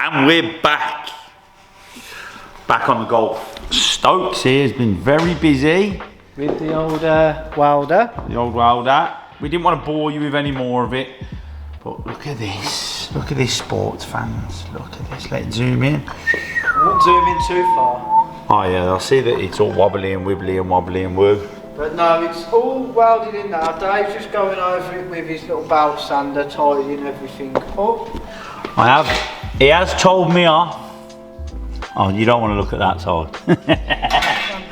And we're back on the golf. Stokes here has been very busy with the old welder. The old welder. We didn't want to bore you with any more of it, but look at this. Look at this, sports fans. Look at this. Let's zoom in. I won't zoom in too far. Oh yeah, I see that it's all wobbly and wibbly and wobbly and woo. But no, it's all welded in now. Dave's just going over it with his little belt sander, tidying everything up. He has told me off. Oh, you don't want to look at that side.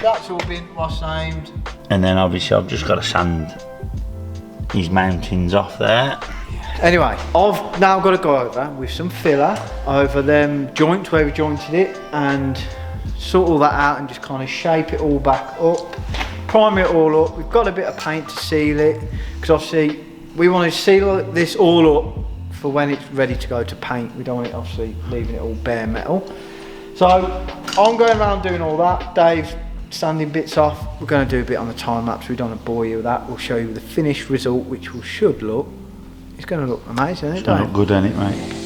That's all been named. And then obviously I've just got to sand his mountings off there. Anyway, I've now got to go over with some filler over them joints where we jointed it and sort all that out and just kind of shape it all back up, prime it all up. We've got a bit of paint to seal it because obviously we want to seal this all up for when it's ready to go to paint. We don't want it obviously leaving it all bare metal. So I'm going around doing all that. Dave's sanding bits off. We're going to do a bit on the time lapse. We don't want to bore you with that. We'll show you the finished result, which should look. It's going to look amazing, isn't it? It's going to look good, ain't it, mate?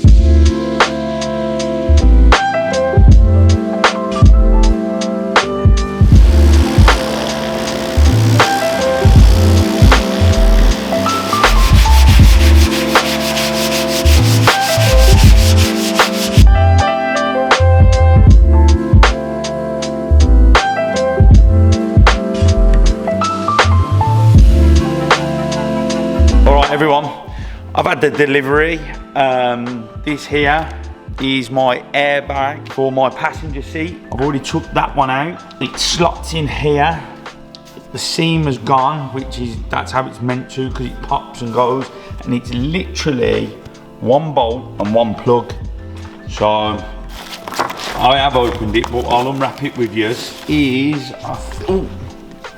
Everyone, I've had the delivery. This here is my airbag for my passenger seat. I've already took that one out. It slots in here. The seam has gone, that's how it's meant to, because it pops and goes, and it's literally one bolt and one plug. So I have opened it, but I'll unwrap it with you.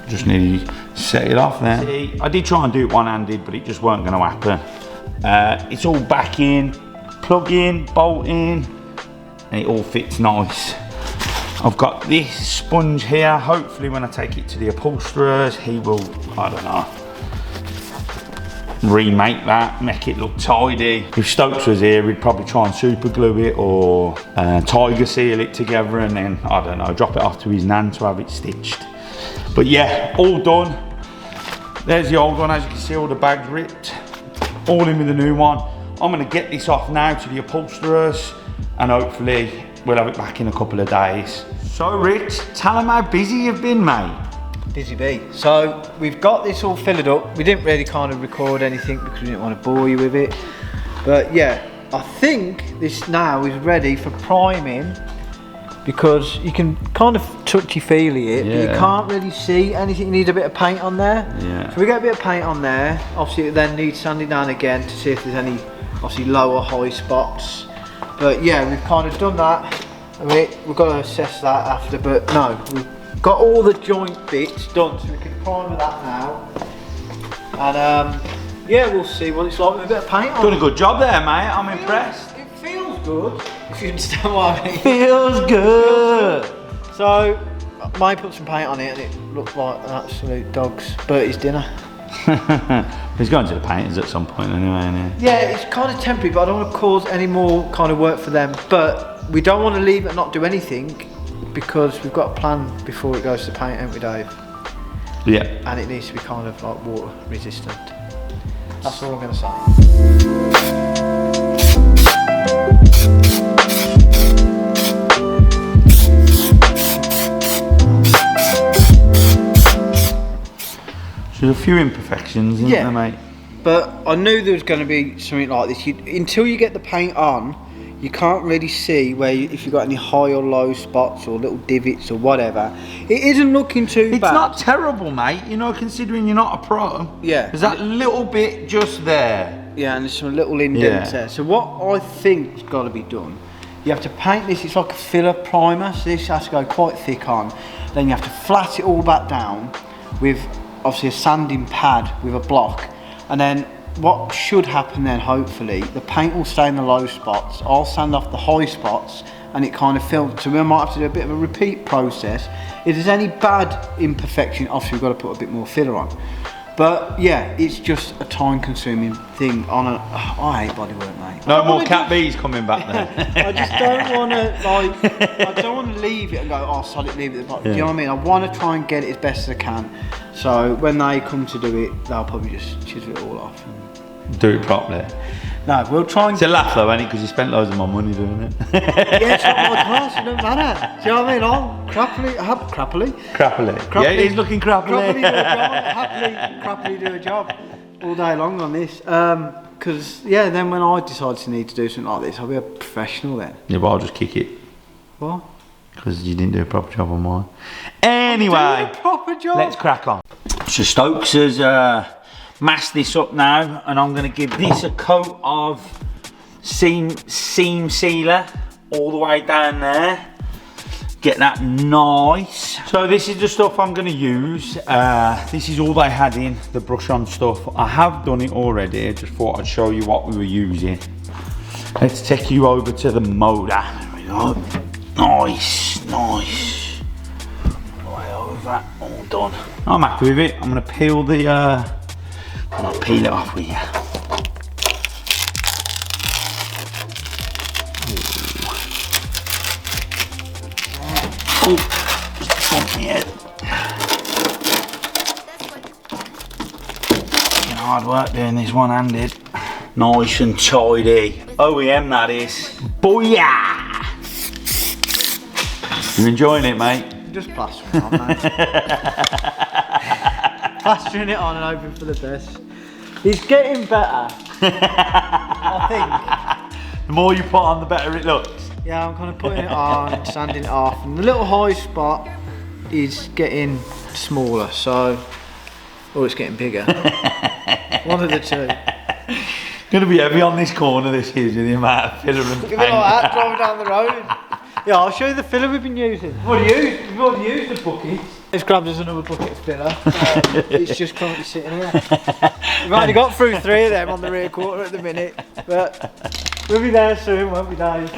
Just nearly set it off there. See, I did try and do it one-handed, but it just weren't going to happen. It's all back in, plug in, bolt in, and it all fits nice. I've got this sponge here. Hopefully when I take it to the upholsterers, he will, I don't know, remake that, make it look tidy. If Stokes was here, we'd probably try and super glue it or tiger seal it together and then, I don't know, drop it off to his nan to have it stitched. But yeah, all done. There's the old one, as you can see, all the bags ripped. All in with the new one. I'm gonna get this off now to the upholsterers and hopefully we'll have it back in a couple of days. So Rich, tell them how busy you've been, mate. Busy bee. So we've got this all filled up. We didn't really kind of record anything because we didn't want to bore you with it. But yeah, I think this now is ready for priming, because you can kind of touchy-feely it, but you can't really see anything. You need a bit of paint on there. Yeah. So we get a bit of paint on there. Obviously it then needs sanding down again to see if there's any obviously lower high spots. But yeah, we've kind of done that. We've got to assess that after, but no, we've got all the joint bits done, so we can prime that now. And yeah, we'll see what it's like with a bit of paint on. Done a good job there, mate. I'm impressed. It feels good, if you understand what I mean. Feels good. So, I might put some paint on it and it looked like an absolute dog's Bertie's dinner. He's going to the painters at some point anyway, isn't he? Yeah, it's kind of temporary, but I don't want to cause any more kind of work for them. But we don't want to leave it and not do anything, because we've got a plan before it goes to paint, haven't we, Dave? Yeah. And it needs to be kind of like water resistant. That's all I'm going to say. There's a few imperfections, isn't there, mate? But I knew there was going to be something like this. Until you get the paint on, you can't really see if you've got any high or low spots or little divots or whatever. It isn't looking too bad. It's not terrible, mate, you know, considering you're not a pro. Yeah. There's that little bit just there. Yeah, and there's some little indents there. So what I think's got to be done, you have to paint this, it's like a filler primer, so this has to go quite thick on. Then you have to flat it all back down with obviously a sanding pad with a block, and then what should happen then, hopefully, the paint will stay in the low spots. I'll sand off the high spots and it kind of fills. So we might have to do a bit of a repeat process. If there's any bad imperfection, obviously we've got to put a bit more filler on. But yeah, it's just a time-consuming thing. I hate bodywork, mate. No more Cat B's coming back then. I just don't want to I don't want to leave it and go, oh, solid, leave it at the bottom. Yeah. Do you know what I mean? I want to try and get it as best as I can. So when they come to do it, they'll probably just chisel it all off. Do it properly. No, we'll try and. It's a laugh though, ain't it? Because you spent loads of my money doing it. Yeah, it's not my class, it doesn't matter. Do you know what I mean? I'll crappily. Yeah, he's looking crappily. Crappily do a job all day long on this. Because yeah, then when I decide to need to do something like this, I'll be a professional then. Yeah, but I'll just kick it. What? Because you didn't do a proper job on mine. Anyway, I'm doing a proper job. Let's crack on. So Stokes has masked this up now, and I'm going to give this a coat of seam sealer all the way down there. Get that nice. So this is the stuff I'm going to use. This is all they had in the brush on stuff. I have done it already. I just thought I'd show you what we were using. Let's take you over to the motor. There we go. Nice. Way over, all done. I'm happy with it. I'm going to peel the I'll peel it off with you. Oh, just bump me head. Hard work doing this one-handed. Nice and tidy. OEM that is. Booyah! You enjoying it, mate? Just plastering it on, mate. Plastering it on and hoping for the best. It's getting better. I think. The more you put on, the better it looks. Yeah, I'm kind of putting it on, sanding it off, and the little high spot is getting smaller, so, or it's getting bigger. One of the two. Going to be heavy on this corner this year, the amount of filler and paint. Look at that, driving down the road. Yeah, I'll show you the filler we've been using. We've already used the bucket. It's grabbed us another bucket of filler. It's just currently sitting here. We've only got through 3 of them on the rear quarter at the minute, but we'll be there soon, won't we, Dave?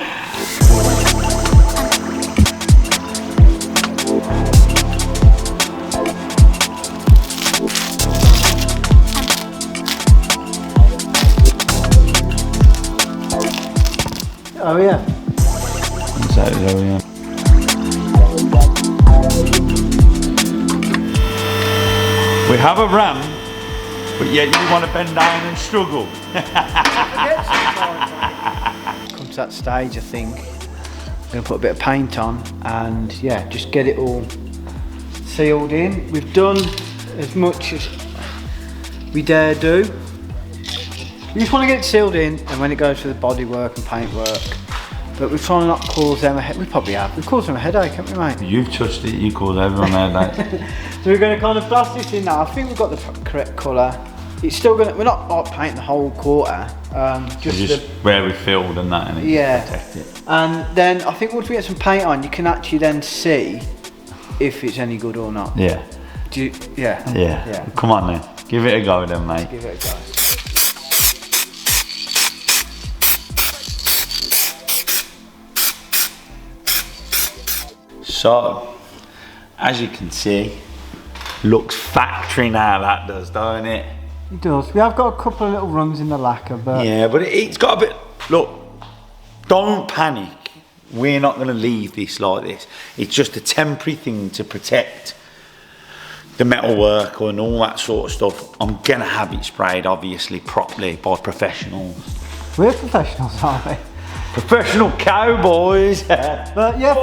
Oh yeah. Exactly, yeah. We have a ramp, but yet you want to bend down and struggle. Come to that stage, I think. I'm going to put a bit of paint on and yeah, just get it all sealed in. We've done as much as we dare do. We just want to get it sealed in, and when it goes for the body work and paint work, but we're trying to not cause them a headache. We probably have. We've caused them a headache, haven't we, mate? You've touched it, you cause everyone a headache. So we're going to kind of blast this in now. I think we've got the correct colour. It's still going to, we're not like painting the whole quarter. Just where we filled and that, and yeah. Protect it. And then I think once we get some paint on, you can actually then see if it's any good or not. Yeah. Yeah. Come on then, give it a go then, mate. Give it a go. So, as you can see, looks factory now, that does, don't it? It does. We have got a couple of little rungs in the lacquer, but yeah, but it's got a bit. Look, don't panic. We're not going to leave this like this. It's just a temporary thing to protect the metalwork and all that sort of stuff. I'm going to have it sprayed, obviously, properly by professionals. We're professionals, aren't we? Professional cowboys. But yeah,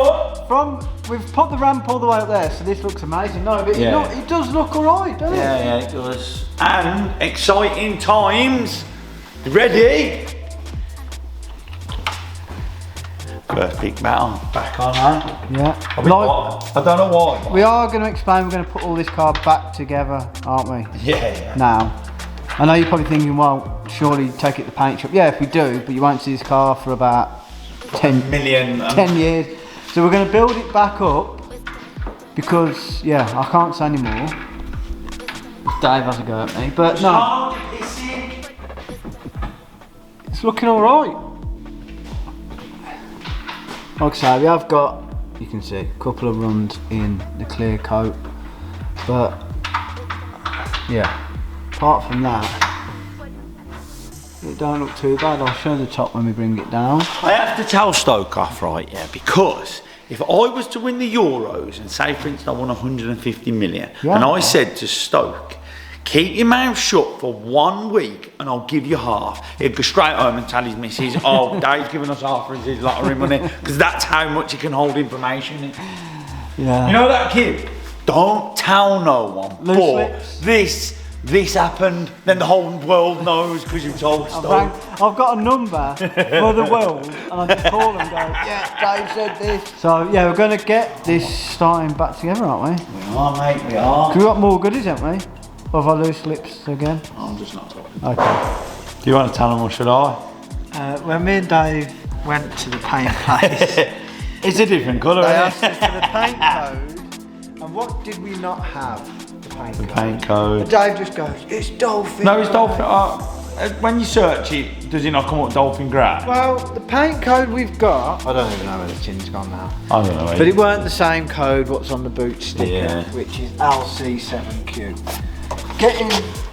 we've put the ramp all the way up there, so this looks amazing. No, but Yeah. it does look alright, doesn't it? Yeah, it does. And exciting times. Ready? First big metal back on, huh? Yeah. I don't know why. We are going to explain, we're going to put all this car back together, aren't we? Yeah. Now, I know you're probably thinking, well, surely take it to the paint shop. Yeah, if we do, but you won't see this car for about 10 years. So we're going to build it back up because, yeah, I can't say any more. Dave has a go at me, but no. It's looking all right. Like I say, we have got, you can see, a couple of runs in the clear coat, but yeah, apart from that, it don't look too bad. I'll show the top when we bring it down. I have to tell Stoke off, right, yeah, because if I was to win the Euros and say, for instance, I won 150 million, and I said to Stoke, keep your mouth shut for 1 week and I'll give you half, he'd go straight home and tell his missus, oh, Dave's giving us half of his lottery money, because that's how much he can hold information in. Yeah. You know that kid? Don't tell no one. Loose But this happened, then the whole world knows because you told Stoke. I've got a number for the world, and I just call them and go, yeah, Dave said this. So yeah, we're going to get this starting back together, aren't we? We are, mate, we are. We've got more goodies, haven't we? Or have I loose lips again? I'm just not talking. Okay. Do you want to tell them or should I? When me and Dave went to the paint place, It's a different colour, they isn't asked us for the paint code, and what did we not have? The paint code. And Dave just goes, it's dolphin. No, it's dolphin. When you search it, does it not come up dolphin grey? Well, the paint code we've got, I don't even know where the tin's gone now. I don't know. But it weren't the same code what's on the boot sticker, Yeah. which is LC7Q. Get in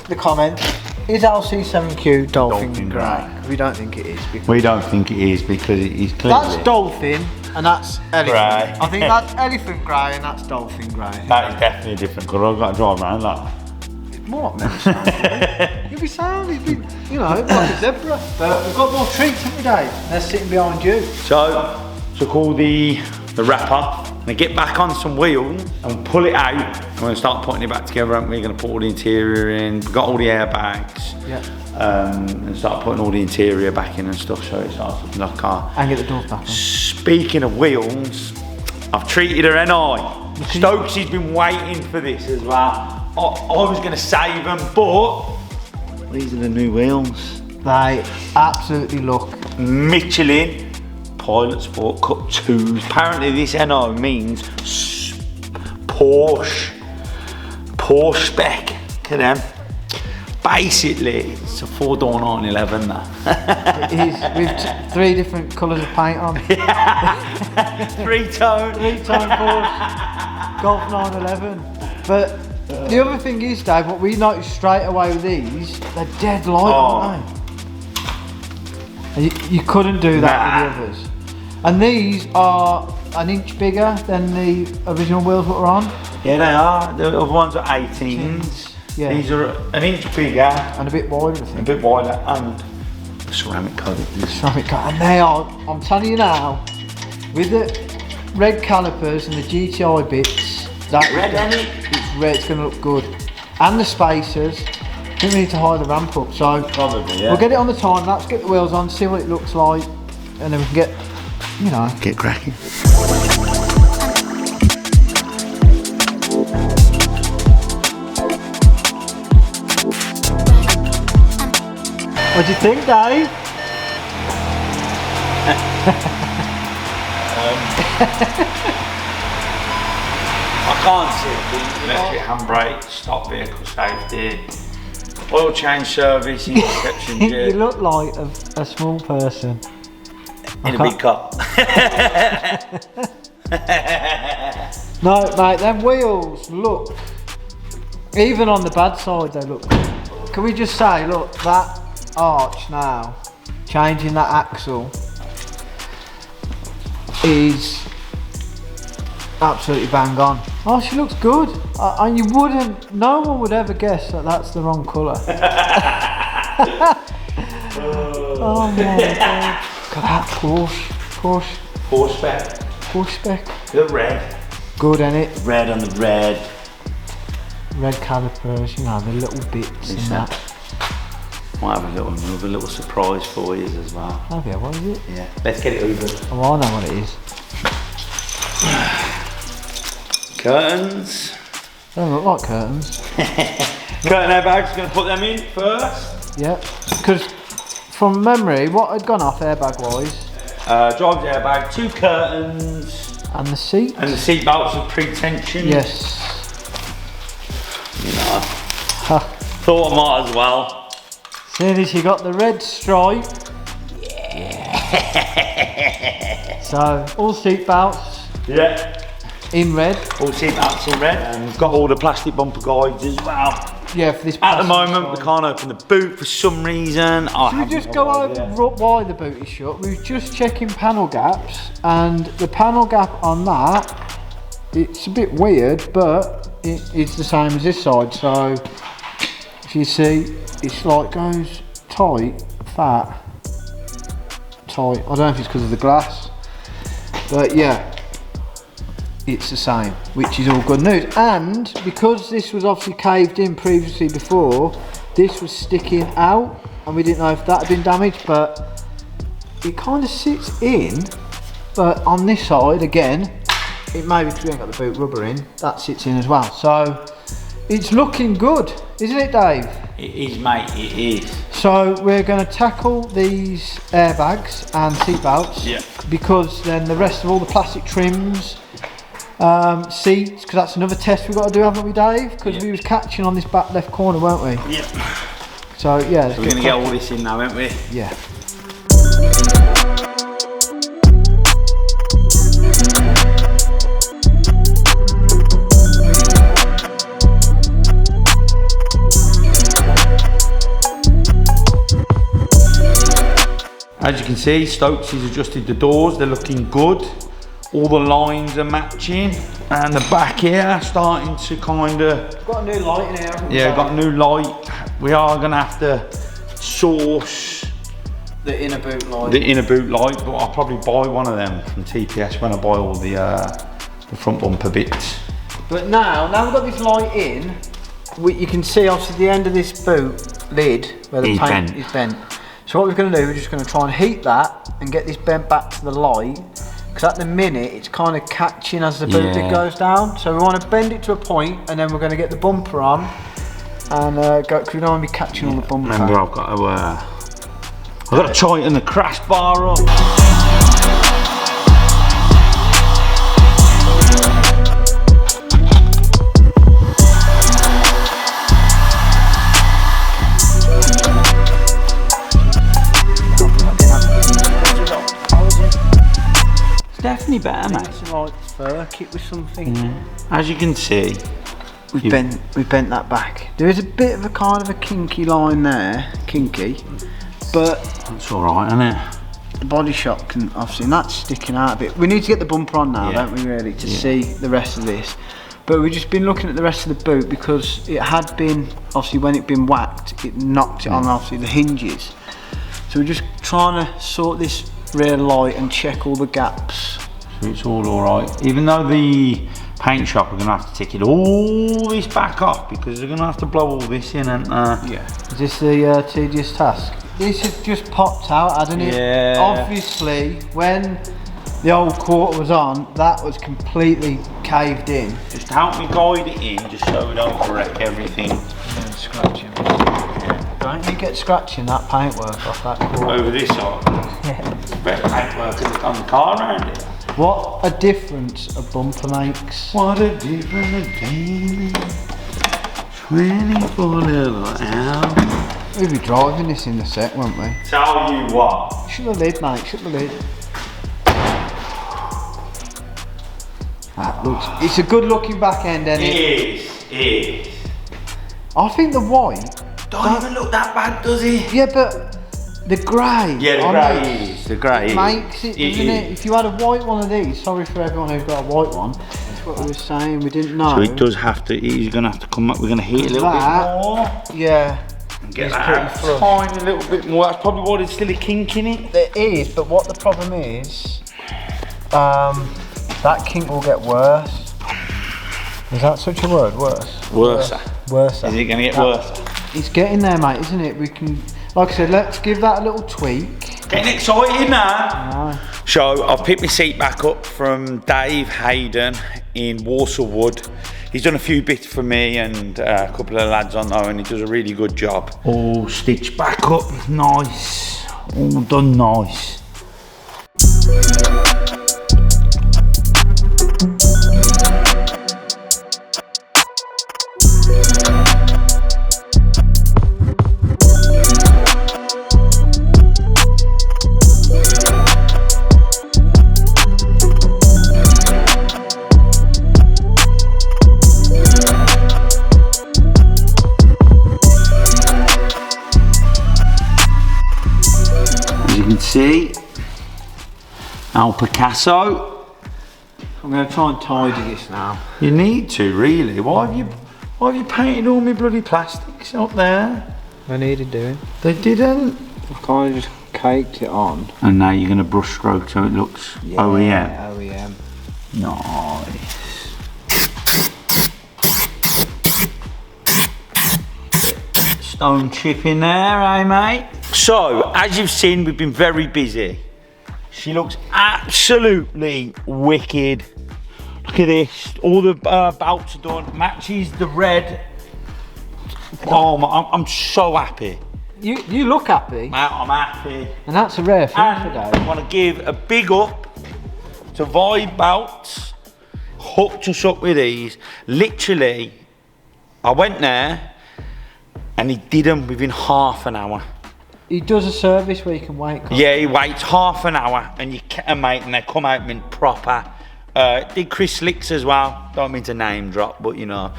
the comments, is LC7Q dolphin grey? We don't think it is. We don't think it is because it is clearly. That's dolphin and that's elephant. Grey. I think that's elephant grey and that's dolphin grey. That is definitely a different colour. I've got to drive around that. It's more like metal. You'll be sound, you'll be, you know, like a zebra. But we've got more treats, haven't we, Dave? They're sitting behind you. So, call the wrapper. And get back on some wheels and pull it out. We're going to start putting it back together, and we're going to put all the interior in. We've got all the airbags. Yeah. And start putting all the interior back in and stuff, so it starts looking like a car. And get the doors back on. Speaking of wheels, I've treated her NI. Stokes has been waiting for this as well. I was going to save them, but these are the new wheels. They absolutely look. Michelin Pilot Sport Cup 2s. Apparently this NO means Porsche spec. Look at them. Basically, it's a 4-door 911 now. It is, with 3 different colours of paint on. Three-tone Porsche Golf 911. But the other thing is, Dave, what we noticed straight away with these, they're dead light, aren't they? You couldn't do that with the others. And these are an inch bigger than the original wheels that were on. Yeah, they are. The other ones are 18s. Yeah. These are an inch bigger. And a bit wider, I think. A bit wider, and ceramic coated. Ceramic coat. And they are, I'm telling you now, with the red calipers and the GTI bits, that red, isn't it? It's red, it's going to look good. And the spacers. I think we need to hide the ramp up, so probably, yeah. We'll get it on the time lapse, get the wheels on, see what it looks like, and then we can get, you know, get cracking. What do you think, Dave? I can't see it. Electric handbrake, stop vehicle safety, oil change service, inspection You jet. look like a small person. In a big car. No, mate, them wheels look, even on the bad side, they look good. Can we just say, look, that arch now, changing that axle, is absolutely bang on. Oh, she looks good. And you wouldn't, no one would ever guess that that's the wrong colour. Oh my god. Look at that Porsche spec. The red. Good, ain't it? Red on the red. Red calipers, you know, the little bits and that. Might have another little surprise for you as well. Have you? What is it? Yeah. Let's get it over. Oh, I know what it is. Curtains. They don't look like curtains. Curtain airbags, going to put them in first. Yep. Because from memory, what had gone off airbag wise? Driver's airbag, 2 curtains. And the seat? And the seat belts with pre-tension. Yes. You know, thought I might as well. Seeing as you got the red stripe. Yeah. So, all seat belts. Yeah. In red. All seat belts in red. And we've got all the plastic bumper guides as well. Yeah, for this. At the moment, we can't open the boot for some reason. Should we just go over why the boot is shut? We were just checking panel gaps, and the panel gap on that, it's a bit weird, but it's the same as this side. So, if you see, it's like goes tight, fat, tight. I don't know if it's because of the glass, but yeah. It's the same, which is all good news. And because this was obviously caved in previously before, this was sticking out, and we didn't know if that had been damaged, but it kind of sits in. But on this side, again, it may be because we ain't got the boot rubber in, that sits in as well. So it's looking good, isn't it, Dave? It is, mate, it is. So we're going to tackle these airbags and seat belts, because then the rest of all the plastic trims, seats, because that's another test we've got to do, haven't we, Dave? Because we was catching on this back left corner, weren't we? Yep. So yeah, so we're going to get all this in now, aren't we? Yeah. As you can see, Stokes has adjusted the doors, they're looking good. All the lines are matching, and the back here starting to kind of... Got a new light in here, haven't we? Yeah, got a new light. We are going to have to source the inner boot light. The inner boot light, but I'll probably buy one of them from TPS when I buy all the front bumper bits. But now we've got this light in, you can see obviously the end of this boot lid where the paint is bent. So what we're going to do, we're just going to try and heat that and get this bent back to the light. Because at the minute it's kind of catching as the boot lid goes down. So we want to bend it to a point, and then we're going to get the bumper on and go, because we don't want to be catching all the bumper. Remember, I've got to tighten the crash bar up. Definitely better, mate. It's like fur kit with something. As you can see, we've bent that back. There is a bit of a kind of a kinky line there, but that's all right, isn't it? The body shop can obviously, and that's sticking out a bit. We need to get the bumper on now, don't we, really, to see the rest of this. But we've just been looking at the rest of the boot, because it had been, obviously when it'd been whacked, it knocked it on obviously the hinges. So we're just trying to sort this rear light and check all the gaps. So it's all alright. Even though the paint shop are going to have to take it all this back off, because they're going to have to blow all this in, and Is this the tedious task? This has just popped out, hasn't it? Yeah. Obviously, when the old quarter was on, that was completely caved in. Just help me guide it in, just so we don't wreck everything. And scratching. Don't you get scratching that paintwork off that quarter? Over this side. Yeah. Better paintwork on the car around it. What a difference a bumper makes. What a difference a day. 24 little hours. We'll be driving this in a sec, won't we? Tell you what. Shut the lid, mate, shut the lid. That looks, it's a good looking back end, isn't it? It is. I think the white Don't even look that bad, does it? Yeah, but the grey. Yeah, the grey is. The grey is. Makes it, doesn't it? If you had a white one of these, sorry for everyone who's got a white one. That's what we were saying. We didn't know. So it does have to. He's going to have to come up. We're going to heat a little bit more. Yeah. And get that tiny little bit more. That's probably why there's still a kink in it. There is, but what the problem is, that kink will get worse. Is that such a word? Worse. Worse. Worse. Is it going to get worse? It's getting there, mate, isn't it? We can, like I said, let's give that a little tweak. Getting excited now. So I've picked my seat back up from Dave Hayden in Warsaw Wood. He's done a few bits for me and a couple of lads I know, and he does a really good job. All stitched back up, nice. All done nice. Al Picasso. I'm going to try and tidy this now. You need to, really. Why have you painted all my bloody plastics up there? I needed doing. They didn't. I kind of just caked it on. And now you're going to brush stroke so it looks OEM. OEM. Nice. Stone chip in there, eh, mate? So, as you've seen, we've been very busy. She looks absolutely wicked. Look at this. All the belts are done. Matches the red. Oh, I'm so happy. You look happy. Mate, I'm happy. And that's a rare thing And today. I want to give a big up to Vibe Belts. Hooked us up with these. Literally, I went there and he did them within half an hour. He does a service where you can wait. Yeah, he waits half an hour and you get them, mate, and they come out mint proper. Did Chris Slicks as well. Don't mean to name drop, but you know,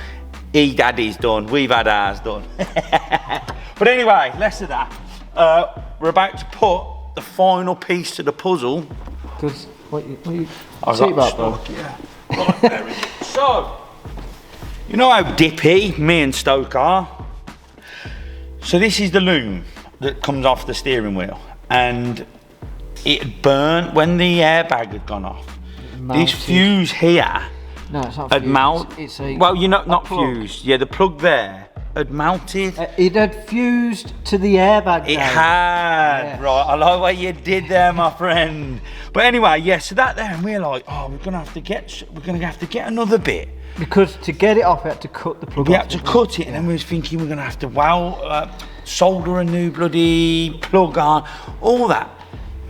he had his done. We've had ours done. But anyway, less of that. We're about to put the final piece to the puzzle. Because what you I got stuck, yeah. Right, there it is. So, you know how dippy me and Stoke are? So this is the loom that comes off the steering wheel, and it had burnt when the airbag had gone off. This fuse here no, it's not had melted. It's a well, you know, not plug. fused. Yeah, the plug there had melted. It had fused to the airbag. It had, yes. right. I like what you did there, my friend. But anyway, yeah. So that there, and we're like, oh, we're gonna have to get another bit. Because to get it off, we had to cut the plug. We had to cut it, and then we was thinking we're gonna have to solder a new bloody plug on, all that.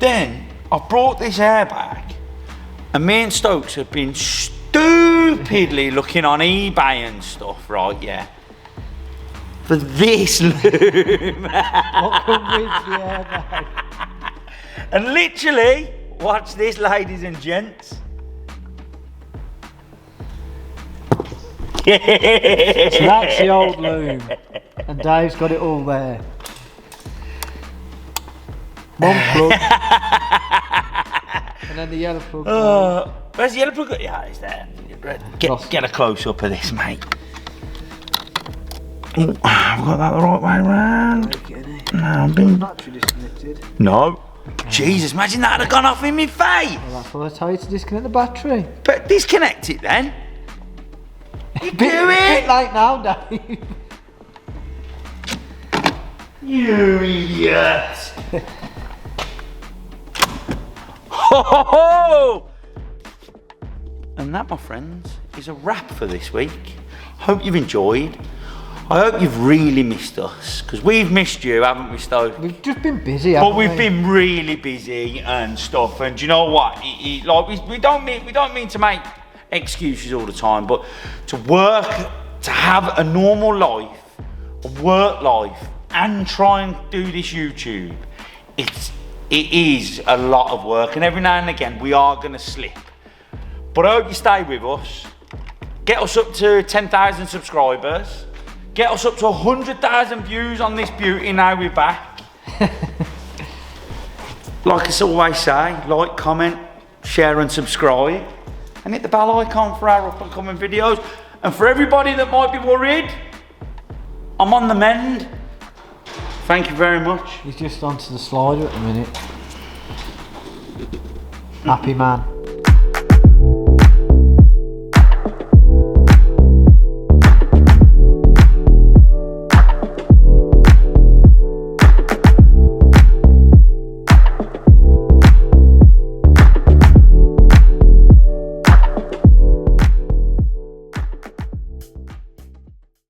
Then I brought this airbag, and me and Stokes have been stupidly looking on eBay and stuff, right? Yeah. For this loom. What comes with the airbag? And literally, watch this, ladies and gents. So that's the old loom, and Dave's got it all there. One plug, and then the yellow plug. Where's the yellow plug? Yeah, it's there. Get a close up of this, mate. Oh, I've got that the right way round. No, I'm being battery disconnected. No. Jesus, imagine that had gone off in my face. Well, that's what I tell you to disconnect the battery. But disconnect it then. You do Bit it! like now, Dave. You idiot! Ho ho ho! And that, my friends, is a wrap for this week. Hope you've enjoyed. I hope you've really missed us, because we've missed you, haven't we, Stoke? We've just been busy, haven't But we've been really busy and stuff. And do you know what? Like we don't mean to make excuses all the time, but to work, to have a normal life, a work life, and try and do this YouTube, it is a lot of work, and every now and again we are going to slip. But I hope you stay with us. Get us up to 10,000 subscribers. Get us up to 100,000 views on this beauty. Now we're back. Like I always say, like, comment, share and subscribe. And hit the bell icon for our up and coming videos. And for everybody that might be worried, I'm on the mend. Thank you very much. He's just onto the slider at the minute. Happy man.